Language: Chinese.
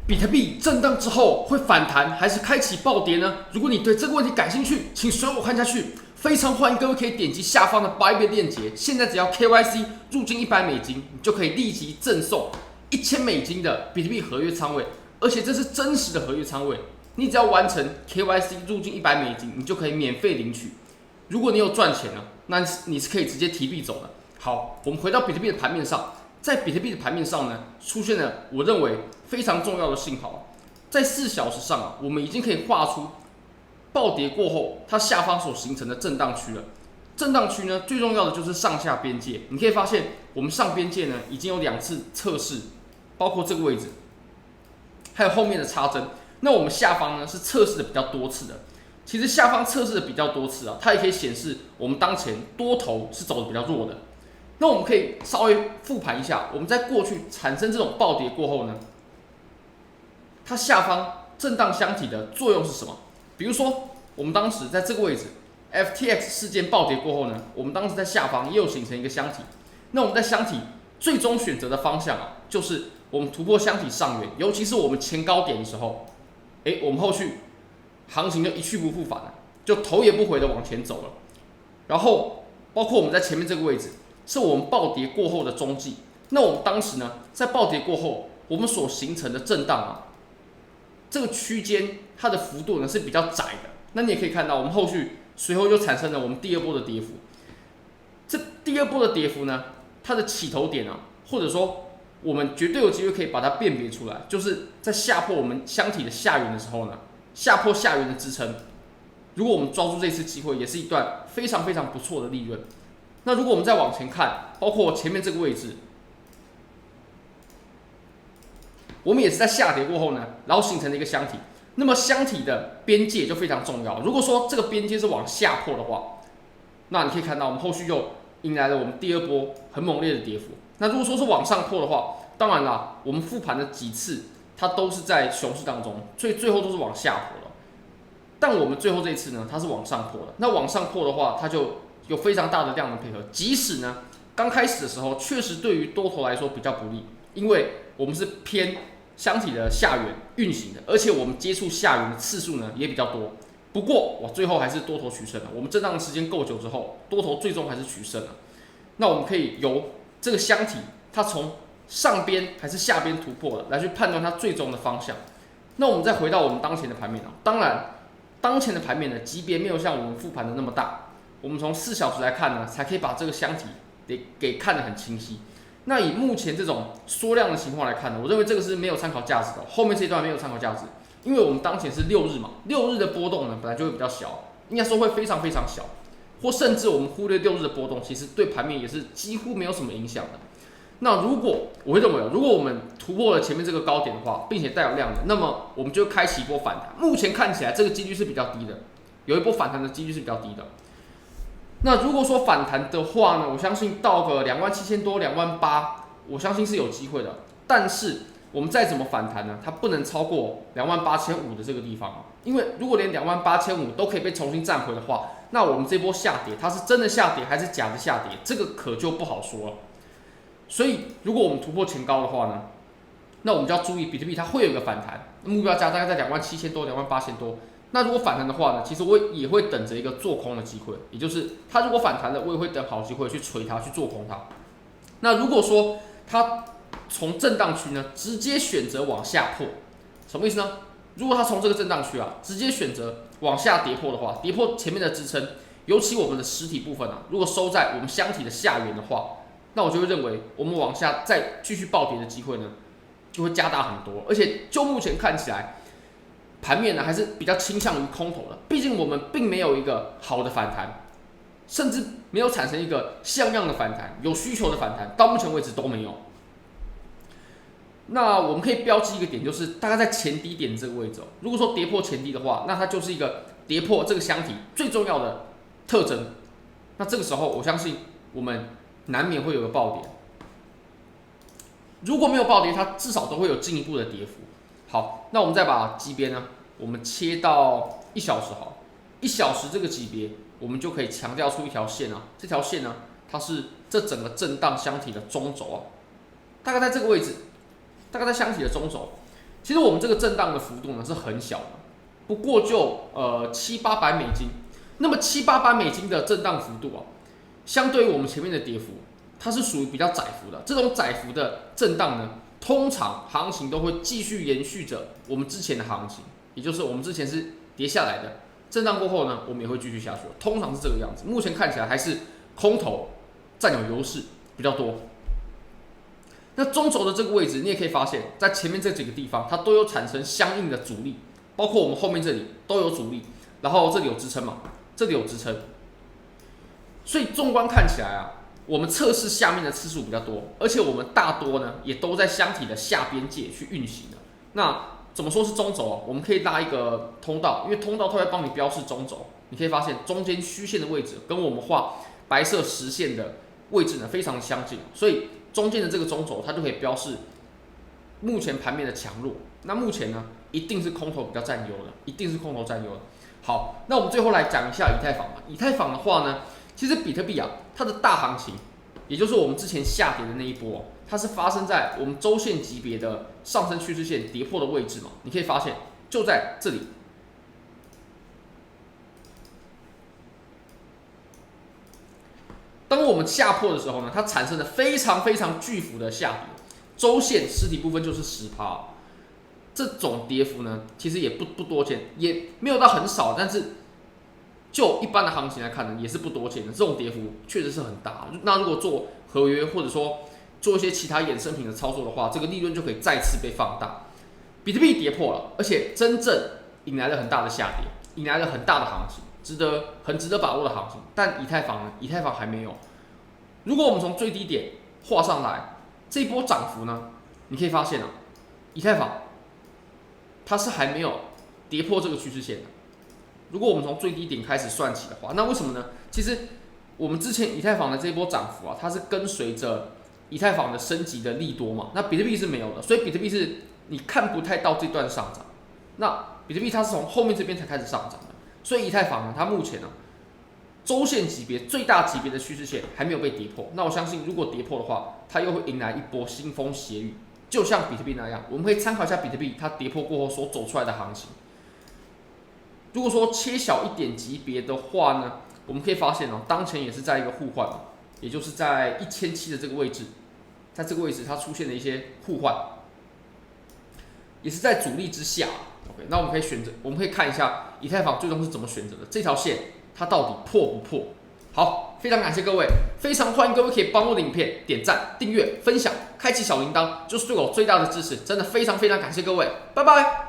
比特币震荡之后会反弹还是开启暴跌呢？如果你对这个问题感兴趣，请随我看下去。非常欢迎各位可以点击下方的Bybit链接，现在只要 KYC 入金$100，你就可以立即赠送$1000的比特币合约仓位，而且这是真实的合约仓位。你只要完成 KYC 入金$100，你就可以免费领取。如果你有赚钱了，那你是可以直接提币走的。好，我们回到比特币的盘面上，在比特币的盘面上呢，出现了我认为非常重要的信号，在4小时上我们已经可以画出暴跌过后它下方所形成的震荡区了。震荡区呢，最重要的就是上下边界。你可以发现，我们上边界呢已经有2次测试，包括这个位置，还有后面的插针。那我们下方呢是测试的比较多次的。其实下方测试的比较多次它也可以显示我们当前多头是走的比较弱的。那我们可以稍微复盘一下，我们在过去产生这种暴跌过后呢，它下方震荡箱体的作用是什么？比如说，我们当时在这个位置 ，FTX 事件暴跌过后呢，我们当时在下方也有形成一个箱体。那我们在箱体最终选择的方向就是我们突破箱体上缘，尤其是我们前高点的时候，我们后续行情就一去不复返了，就头也不回的往前走了。然后，包括我们在前面这个位置，是我们暴跌过后的中继。那我们当时呢，在暴跌过后，我们所形成的震荡这个区间它的幅度呢是比较窄的。那你也可以看到，我们后续随后就产生了我们第2波的跌幅。这第2波的跌幅呢，它的起头点或者说我们绝对有机会可以把它辨别出来，就是在下破我们箱体的下缘的时候呢，下破下缘的支撑。如果我们抓住这次机会，也是一段非常非常不错的利润。那如果我们再往前看，包括前面这个位置，我们也是在下跌过后呢，然后形成了一个箱体。那么箱体的边界就非常重要。如果说这个边界是往下破的话，那你可以看到我们后续又迎来了我们第2波很猛烈的跌幅。那如果说是往上破的话，当然啦，我们复盘的几次它都是在熊市当中，所以最后都是往下破的。但我们最后这一次呢，它是往上破的。那往上破的话，它就有非常大的量能配合。即使呢刚开始的时候，确实对于多头来说比较不利，因为我们是偏箱体的下缘运行的，而且我们接触下缘的次数呢也比较多。不过我最后还是多头取胜了。我们震荡的时间够久之后，多头最终还是取胜了。那我们可以由这个箱体它从上边还是下边突破的来去判断它最终的方向。那我们再回到我们当前的盘面当然当前的盘面呢，级别没有像我们复盘的那么大。我们从4小时来看呢，才可以把这个箱体给看得很清晰。那以目前这种缩量的情况来看呢，我认为这个是没有参考价值的。后面这一段没有参考价值，因为我们当前是6日嘛，6日的波动呢本来就会比较小，应该说会非常非常小，或甚至我们忽略6日的波动，其实对盘面也是几乎没有什么影响的。那如果我会认为，如果我们突破了前面这个高点的话，并且带有量的，那么我们就开启一波反弹。目前看起来这个几率是比较低的，有一波反弹的几率是比较低的。那如果说反弹的话呢，我相信到个27000多、28000，我相信是有机会的。但是我们再怎么反弹呢，它不能超过28500的这个地方，因为如果连28500都可以被重新站回的话，那我们这波下跌它是真的下跌还是假的下跌，这个可就不好说了。所以如果我们突破前高的话呢，那我们就要注意比特币它会有一个反弹，目标价大概在27000多、28000多。那如果反弹的话呢，其实我也会等着一个做空的机会，也就是它如果反弹了，我也会等好机会去锤它，去做空它。那如果说它从震荡区呢直接选择往下破，什么意思呢？如果它从这个震荡区直接选择往下跌破的话，跌破前面的支撑，尤其我们的实体部分如果收在我们箱体的下缘的话，那我就会认为我们往下再继续暴跌的机会呢就会加大很多。而且就目前看起来，盘面呢还是比较倾向于空头的，毕竟我们并没有一个好的反弹，甚至没有产生一个像样的反弹，有需求的反弹，到目前为止都没有。那我们可以标记一个点，就是大概在前低点这个位置如果说跌破前低的话，那它就是一个跌破这个箱体最重要的特征。那这个时候，我相信我们难免会有个暴跌。如果没有暴跌，它至少都会有进一步的跌幅。好，那我们再把级别呢，我们切到1小时好，1小时这个级别，我们就可以强调出一条线这条线呢，它是这整个震荡箱体的中轴大概在这个位置，大概在箱体的中轴。其实我们这个震荡的幅度呢是很小的，不过就700-800美金。那么700-800美金的震荡幅度啊，相对于我们前面的跌幅，它是属于比较窄幅的。这种窄幅的震荡呢，通常行情都会继续延续着我们之前的行情，也就是我们之前是跌下来的，震荡过后呢，我们也会继续下去，通常是这个样子。目前看起来还是空头占有优势比较多。那中轴的这个位置，你也可以发现，在前面这几个地方，它都有产生相应的阻力，包括我们后面这里都有阻力，然后这里有支撑嘛，这里有支撑，所以纵观看起来啊，我们测试下面的次数比较多，而且我们大多呢也都在箱体的下边界去运行的。那怎么说是中轴啊？我们可以拉一个通道，因为通道它会帮你标示中轴，你可以发现中间虚线的位置跟我们画白色实线的位置呢非常相近，所以中间的这个中轴，它就可以标示目前盘面的强弱。那目前呢，一定是空头比较占优的，一定是空头占优的。好，那我们最后来讲一下以太坊吧。以太坊的话呢，其实比特币啊，它的大行情，也就是我们之前下跌的那一波，它是发生在我们周线级别的上升趋势线跌破的位置嘛。你可以发现，就在这里。当我们下破的时候呢，它产生了非常非常巨幅的下跌，周线实体部分就是10%，这种跌幅呢，其实也不多见，也没有到很少，但是就一般的行情来看呢，也是不多见的。这种跌幅确实是很大。那如果做合约或者说做一些其他衍生品的操作的话，这个利润就可以再次被放大。比特币跌破了，而且真正引来了很大的下跌，引来了很大的行情。很值得把握的行情，但以太坊呢？以太坊还没有。如果我们从最低点画上来，这一波涨幅呢，你可以发现啊，以太坊它是还没有跌破这个趋势线的。如果我们从最低点开始算起的话，那为什么呢？其实我们之前以太坊的这一波涨幅啊，它是跟随着以太坊的升级的利多嘛，那比特币是没有的，所以比特币是你看不太到这段上涨。那比特币它是从后面这边才开始上涨的。所以以太坊呢，它目前呢，周线级别最大级别的趋势线还没有被跌破。那我相信，如果跌破的话，它又会迎来一波腥风血雨，就像比特币那样。我们可以参考一下比特币它跌破过后所走出来的行情。如果说切小一点级别的话呢，我们可以发现哦，当前也是在一个互换，也就是在1700的这个位置，在这个位置它出现了一些互换，也是在阻力之下。OK， 那我们可以选择，我们可以看一下以太坊最终是怎么选择的，这条线它到底破不破？好，非常感谢各位，非常欢迎各位可以帮我的影片点赞、订阅、分享、开启小铃铛，就是对我最大的支持，真的非常非常感谢各位，拜拜。